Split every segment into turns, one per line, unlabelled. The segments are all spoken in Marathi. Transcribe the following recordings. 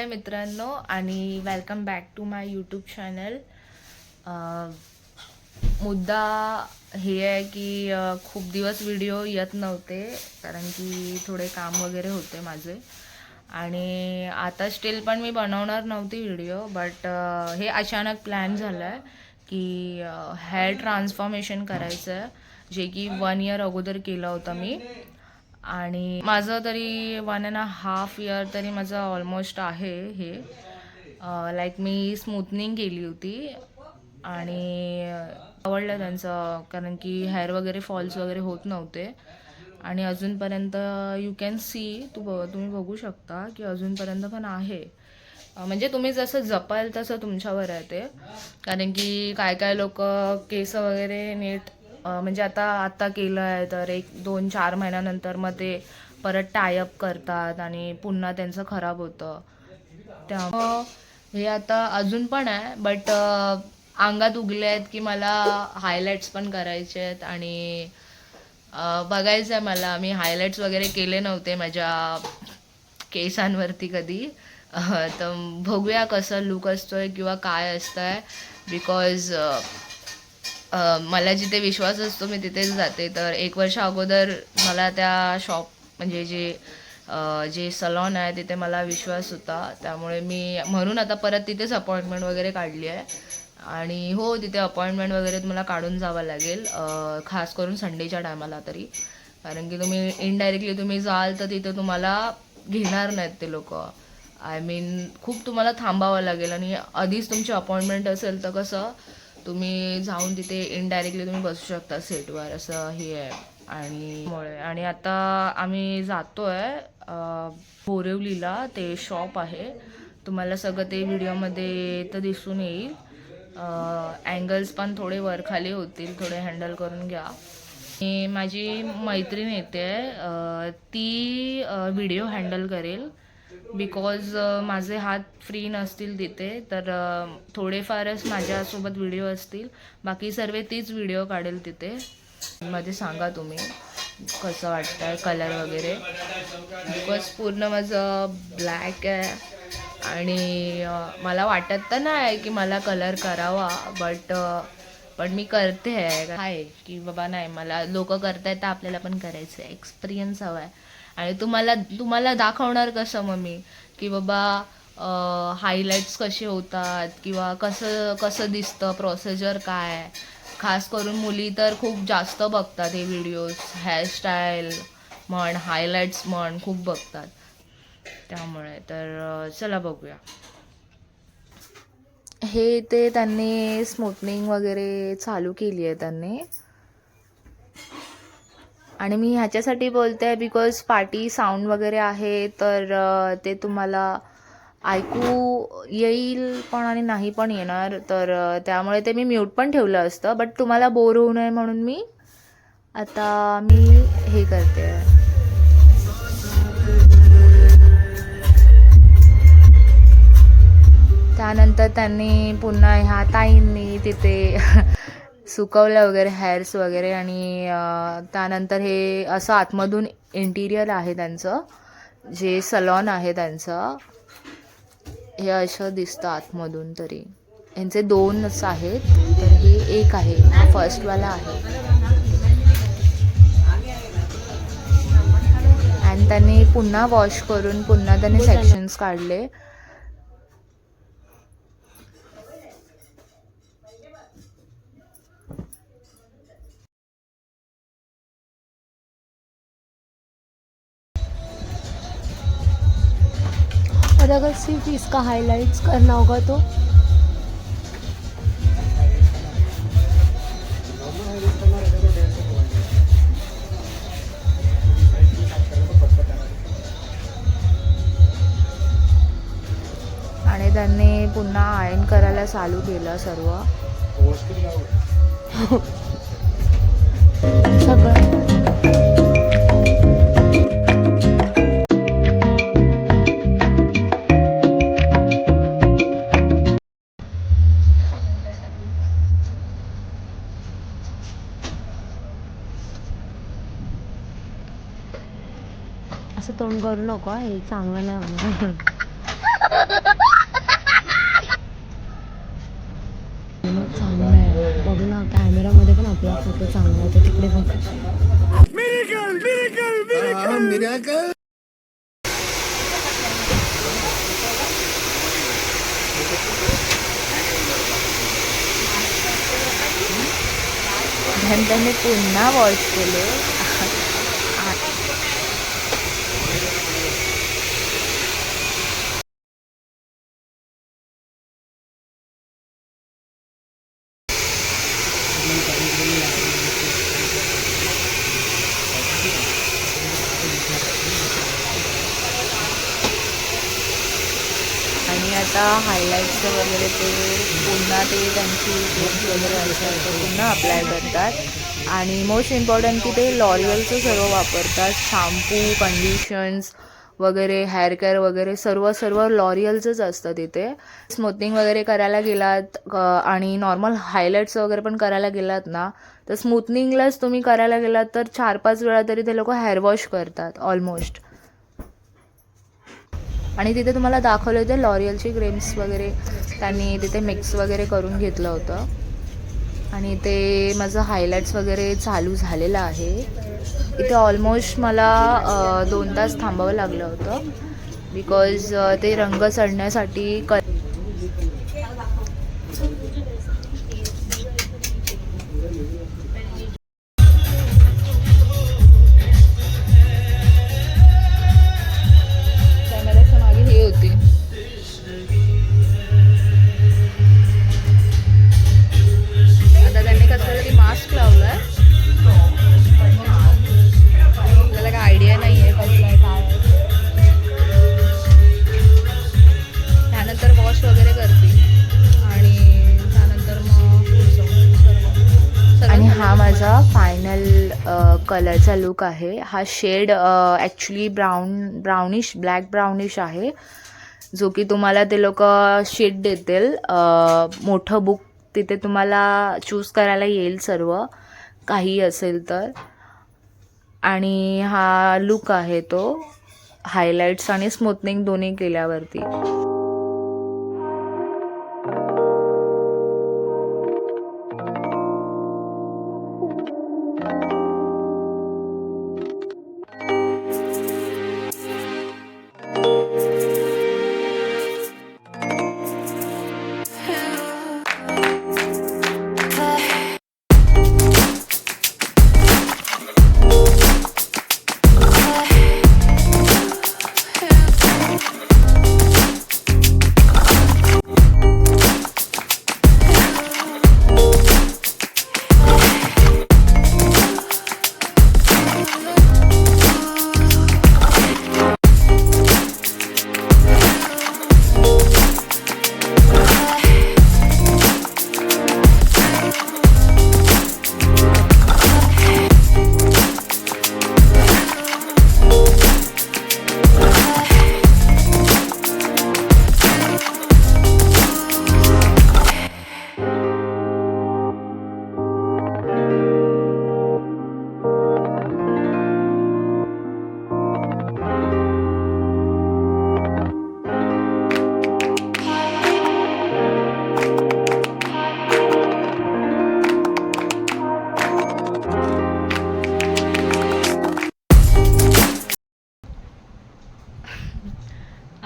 मित्रांनो आणि welcome back to my YouTube channel. मुद्दा हे आहे की खूप दिवस व्हिडिओ येत नव्हते कारण की थोडे काम वगैरे होते माझे आणि आता स्टिल पण मी बनवणार नव्हती व्हिडिओ. बट हे अचानक प्लॅन झालं आहे की हेअर ट्रान्सफॉर्मेशन करायचं आहे, जे की 1 इयर अगोदर केलं होतं मी. आणि माझं तरी 1.5 इयर तरी माझं ऑलमोस्ट आहे हे. लाईक मी स्मूथनिंग केली होती आणि आवडलं त्यांचं, कारण की हेअर वगैरे फॉल्स वगैरे होत नव्हते. आणि अजूनपर्यंत यू कॅन सी, तुम्ही बघू शकता की अजूनपर्यंत पण आहे. म्हणजे तुम्ही जसं जपाल तसं तुमच्यावर आहे ते, कारण की काय काय लोक केस वगैरे नीट म्हणजे आता केलं आहे तर 1-2-4 महिन्यानंतर मग ते परत टायअप करतात आणि पुन्हा त्यांचं खराब होतं. त्यामुळं हे आता अजून पण आहे, बट अंगात उगले आहेत की मला हायलाईट्स पण करायचे आहेत आणि बघायचं आहे मला. मी हायलाईट्स वगैरे केले नव्हते माझ्या केसांवरती कधी. तर बघूया कसं लुक असतोय किंवा काय असतं आहे. बिकॉज मला जिथे विश्वास असतो मी तिथेच जाते. तर 1 वर्ष अगोदर मला त्या शॉप म्हणजे जे सलॉन आहे तिथे मला विश्वास होता, त्यामुळे मी म्हणून आता परत तिथेच अपॉइंटमेंट वगैरे काढली आहे. आणि हो, तिथे अपॉइंटमेंट वगैरे तुम्हाला काढून जावं लागेल, खास करून संडेच्या टायमाला तरी. कारण की तुम्ही इनडायरेक्टली तुम्ही जाल तर तिथं तुम्हाला घेणार नाहीत ते लोक. आय मीन खूप तुम्हाला थांबावं लागेल आणि आधीच तुमची अपॉइंटमेंट असेल तर कसं तुम्ही जाऊन तिथे इनडायरेक्टली तुम्ही बसू शकता सीटवर, असं हे आहे. आणि आता आम्ही जातो आहे बोरिवलीला. ते शॉप आहे, तुम्हाला सगळं ते व्हिडिओमध्ये तर दिसून येईल. अँगल्स पण थोडे वरखाली होतील, थोडे हँडल करून घ्या. आणि माझी मैत्रीण येते, ती व्हिडिओ हँडल करेल. बिकॉज माझे हात फ्री नसतील तिथे, तर थोडेफारच माझ्यासोबत व्हिडिओ असतील, बाकी सर्व तीच व्हिडिओ काढेल तिथे. मध्ये सांगा तुम्ही कसं वाटतं आहे कलर वगैरे. बिकॉज पूर्ण माझं ब्लॅक आहे आणि मला वाटत तर नाही की मला कलर करावा, पण मी करते आहे की बाबा नाही, मला लोक करतायत तर आपल्याला पण करायचं आहे, एक्सपिरियन्स हवा आहे. आणि तुम्हाला दाखवणार कसं मग मी की बाबा हायलाईट्स कसे होतात किंवा कसं दिसतं, प्रोसिजर काय. खास करून मुली तर खूप जास्त बघतात हे व्हिडिओज, हेअरस्टाईल म्हण, हायलाईट्स म्हण, खूप बघतात. त्यामुळे तर चला बघूया. हे ते त्यांनी स्मूथनिंग वगैरे चालू केली आहे त्यांनी. आणि मी ह्याच्यासाठी बोलते आहे बिकॉज पार्टी साऊंड वगैरे आहे, तर ते तुम्हाला ऐकू येईल पण आणि नाही पण येणार. तर त्यामुळे ते मी म्यूट पण ठेवलं असतं, बट तुम्हाला बोर होऊ नये म्हणून मी हे करते. त्यानंतर त्यांनी पुन्हा ह्या ताईंनी तिथे सुकवलं वगैरे हेअर्स वगैरे. आणि त्यानंतर हे असं आतमधून इंटिरियर आहे त्यांचं, जे सलॉन आहे त्यांचं, हे असं दिसतं आतमधून. तरी यांचे 2च आहेत, तर हे एक आहे, हा फर्स्टवाला आहे. आणि त्यांनी पुन्हा वॉश करून पुन्हा त्यांनी सेक्शन्स काढले.
और अगर सिर्फ इसका हाइलाइट्स करना होगा तो
आणि त्यांनी पुन्हा आयर्न करायला चालू केलं सर्व सगळं.
असं तोंड करू नको, हे चांगलं नाही. चांगला आहे बघ ना, कॅमेरामध्ये पण आपला फोटो चांगला आहे. तर तिकडे बघ.
त्यांनी पुन्हा वॉश केले. आणि आता हायलाईट्सचं वगैरे ते पुन्हा ते त्यांची क्रीम्स वगैरे असतात ते पुन्हा अप्लाय करतात. आणि मोस्ट इम्पॉर्टंट की ते लॉरियलचं सर्व वापरतात. शॅम्पू, कंडिशन्स वगैरे, हेअर केअर वगैरे सर्व लॉरियलचंच असतं तिथे. स्मूथनिंग वगैरे करायला गेलात आणि नॉर्मल हायलाईट्स वगैरे पण करायला गेलात ना, तर स्मूथनिंगलाच तुम्ही करायला गेलात तर 4-5 वेळा तरी ते लोक हेअर वॉश करतात ऑलमोस्ट. आणि तिथे तुम्हाला दाखवले होते लॉरियलची क्रीम्स वगैरे त्यांनी तिथे मिक्स वगैरे करून घेतलं होतं. आणि ते माझं हायलाईट्स वगैरे चालू झालेलं आहे. इथे ऑलमोस्ट मला 2 तास थांबावं लागलं होतं बिकॉज ते रंग चढण्यासाठी कॅमेऱ्याच्या मागे हे होते. आता त्यांनी कसं तरी मास्क लावलाय. आपल्याला काय आयडिया नाही आहे कसलं आहे काय आहे. त्यानंतर वॉश वगैरे करते आणि त्यानंतर मग सर्व. आणि हा माझा फायनल कलरचा लुक आहे. हा shade actually brownish black brownish आहे, जो की तुम्हाला ते लोक शेड देतील. मोठं बुक तिथे तुम्हाला चूज करायला येईल सर्व काही असेल तर. आणि हा लुक आहे तो हायलाइट्स आणि स्मूथनिंग दोन्ही केल्यावरती.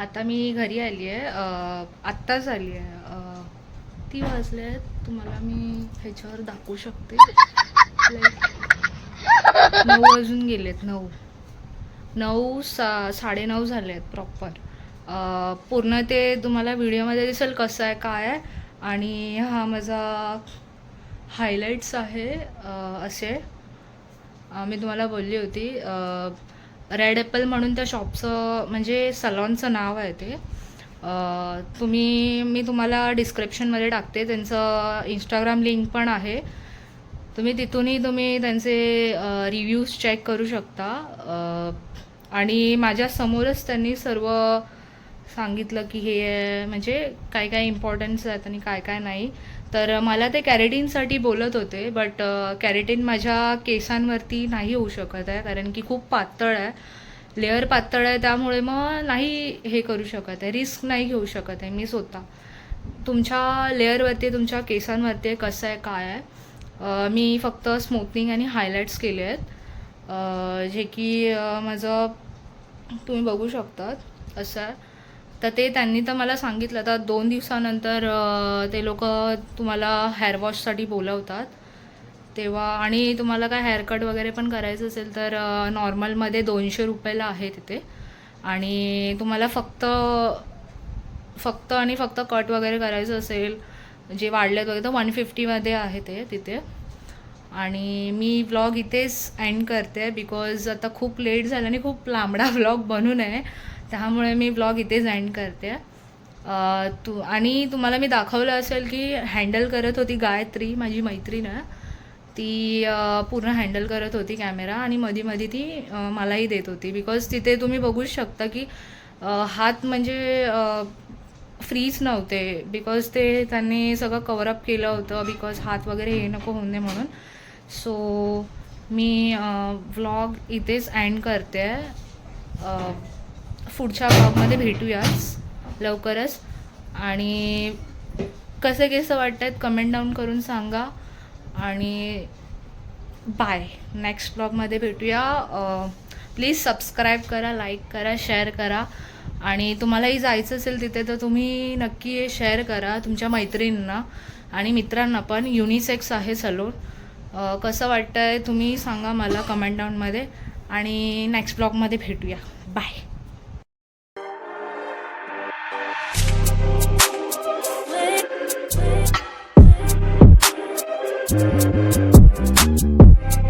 आता मी घरी आली आहे. आत्ताच आली आहे. 3 वाजले आहेत. तुम्हाला मी ह्याच्यावर दाखवू शकते. 9 वाजून गेलेत. 9:30 झाले आहेत प्रॉपर. पूर्ण ते तुम्हाला व्हिडिओमध्ये दिसेल कसं आहे काय आहे. आणि हा माझा हायलाईट्स आहे. असे मी तुम्हाला बोलली होती रेड ॲपल म्हणून त्या शॉपचं म्हणजे सलॉनचं नाव आहे ते. मी तुम्हाला डिस्क्रिप्शनमध्ये टाकते. त्यांचं इंस्टाग्राम लिंक पण आहे. तुम्ही तिथूनही त्यांचे रिव्ह्यूज चेक करू शकता. आणि माझ्या समोरच त्यांनी सर्व सांगितलं की हे म्हणजे काय काय इम्पॉर्टन्स आहेत आणि काय काय नाही. तर मला ते कॅरेटीनसाठी बोलत होते, बट कॅरेटीन माझ्या केसांवरती नाही होऊ शकत आहे कारण की खूप पातळ आहे. लेअर पातळ आहे त्यामुळे मग नाही हे करू शकत आहे, रिस्क नाही घेऊ शकत आहे मी स्वतः. तुमच्या लेअरवरती, तुमच्या केसांवरती आहे कसं आहे काय आहे. मी फक्त स्मूथनिंग आणि हायलाईट्स केले आहेत, जे की माझं तुम्ही बघू शकतात असं आहे. तर ते त्यांनी तर मला सांगितलं तर 2 दिवसानंतर ते लोक तुम्हाला हेअर वॉशसाठी बोलवतात तेव्हा. आणि तुम्हाला काय हेअरकट वगैरे पण करायचं असेल तर नॉर्मलमध्ये 200 रुपयाला आहे तिथे. आणि तुम्हाला फक्त कट वगैरे करायचं असेल जे वाढलेत वगैरे तर 150मध्ये आहे ते तिथे. आणि मी व्लॉग इथेच एंड करते बिकॉज आता खूप लेट झालं आणि खूप लांबडा व्लॉग बनू नये, त्यामुळे मी व्लॉग इथेच एंड करते. आणि तुम्हाला मी दाखवलं असेल की हँडल करत होती गायत्री, माझी मैत्रीण आहे ती, पूर्ण हँडल करत होती कॅमेरा आणि मध्ये ती मलाही देत होती. बिकॉज तिथे तुम्ही बघूच शकता की हात म्हणजे फ्रीज नव्हते, बिकॉज ते त्यांनी सगळं कवरअप केलं होतं बिकॉज हात वगैरे हे नको होऊ नये म्हणून. सो मी व्लॉग इथेच एंड करते. पुढच्या व्लॉगमध्ये भेटूयाच लवकरच. आणि कसं वाटत आहेत कमेंट डाऊन करून सांगा. आणि बाय, नेक्स्ट ब्लॉगमध्ये भेटूया. प्लीज सबस्क्राईब करा, लाईक करा, शेअर करा. आणि तुम्हालाही जायचं असेल तिथे तर तुम्ही नक्की शेअर करा तुमच्या मैत्रिणींना आणि मित्रांना पण. युनिसेक्स आहे सलून. कसं वाटतं आहे तुम्ही सांगा मला कमेंट डाऊनमध्ये. आणि नेक्स्ट ब्लॉगमध्ये भेटूया. बाय.